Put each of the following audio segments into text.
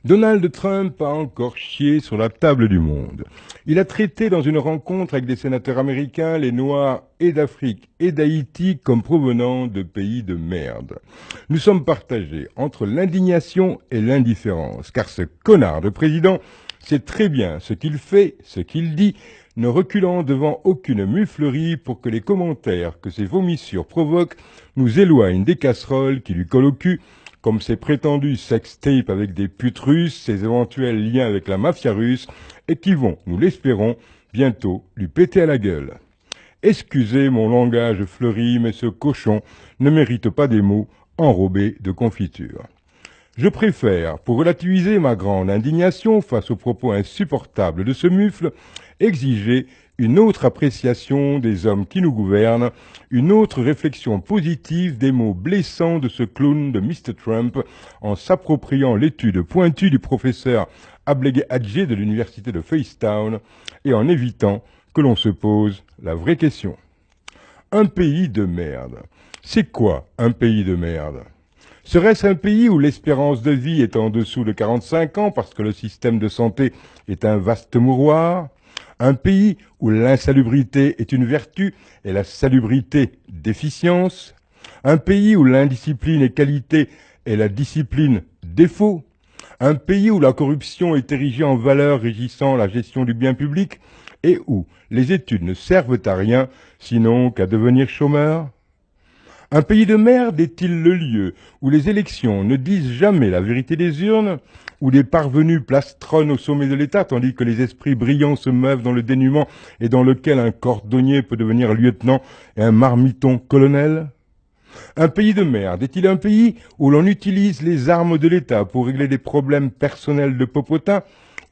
Donald Trump a encore chié sur la table du monde. Il a traité dans une rencontre avec des sénateurs américains les Noirs et d'Afrique et d'Haïti comme provenant de pays de merde. Nous sommes partagés entre l'indignation et l'indifférence, car ce connard de président sait très bien ce qu'il fait, ce qu'il dit, ne reculant devant aucune muflerie pour que les commentaires que ses vomissures provoquent nous éloignent des casseroles qui lui collent au cul, comme ses prétendus sextapes avec des putes russes, ses éventuels liens avec la mafia russe, et qui vont, nous l'espérons, bientôt lui péter à la gueule. Excusez mon langage fleuri, mais ce cochon ne mérite pas des mots enrobés de confiture. Je préfère, pour relativiser ma grande indignation face aux propos insupportables de ce mufle, exiger une autre appréciation des hommes qui nous gouvernent, une autre réflexion positive des mots blessants de ce clown de Mr. Trump en s'appropriant l'étude pointue du professeur Ablegé Hadjé de l'université de Facedown et en évitant que l'on se pose la vraie question. Un pays de merde. C'est quoi un pays de merde ? Serait-ce un pays où l'espérance de vie est en dessous de 45 ans parce que le système de santé est un vaste mouroir ? Un pays où l'insalubrité est une vertu et la salubrité déficience ? Un pays où l'indiscipline est qualité et la discipline défaut ? Un pays où la corruption est érigée en valeur régissant la gestion du bien public et où les études ne servent à rien sinon qu'à devenir chômeur ? Un pays de merde est-il le lieu où les élections ne disent jamais la vérité des urnes, où des parvenus plastronnent au sommet de l'État tandis que les esprits brillants se meuvent dans le dénuement et dans lequel un cordonnier peut devenir lieutenant et un marmiton colonel ? Un pays de merde est-il un pays où l'on utilise les armes de l'État pour régler des problèmes personnels de popotin,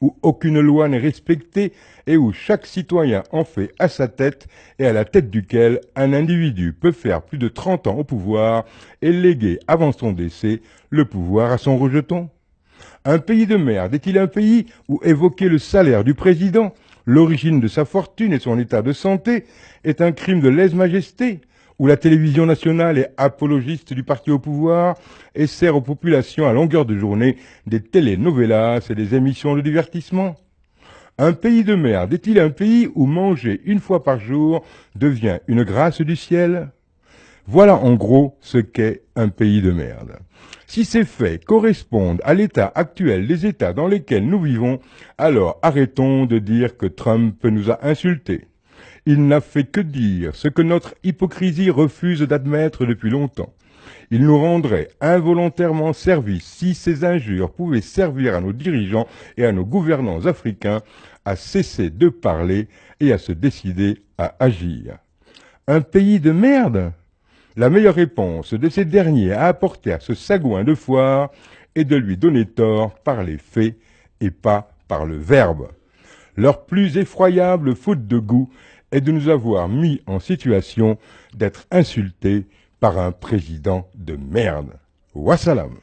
où aucune loi n'est respectée et où chaque citoyen en fait à sa tête et à la tête duquel un individu peut faire plus de 30 ans au pouvoir et léguer avant son décès le pouvoir à son rejeton ? Un pays de merde est-il un pays où évoquer le salaire du président, l'origine de sa fortune et son état de santé est un crime de lèse-majesté, où la télévision nationale est apologiste du parti au pouvoir et sert aux populations à longueur de journée des telenovelas et des émissions de divertissement ? Un pays de merde est-il un pays où manger une fois par jour devient une grâce du ciel ? Voilà en gros ce qu'est un pays de merde. Si ces faits correspondent à l'état actuel des États dans lesquels nous vivons, alors arrêtons de dire que Trump nous a insultés. Il n'a fait que dire ce que notre hypocrisie refuse d'admettre depuis longtemps. Il nous rendrait involontairement service si ces injures pouvaient servir à nos dirigeants et à nos gouvernants africains à cesser de parler et à se décider à agir. Un pays de merde ? La meilleure réponse de ces derniers à apporter à ce sagouin de foire est de lui donner tort par les faits et pas par le verbe. Leur plus effroyable faute de goût est de nous avoir mis en situation d'être insultés par un président de merde. Wassalam.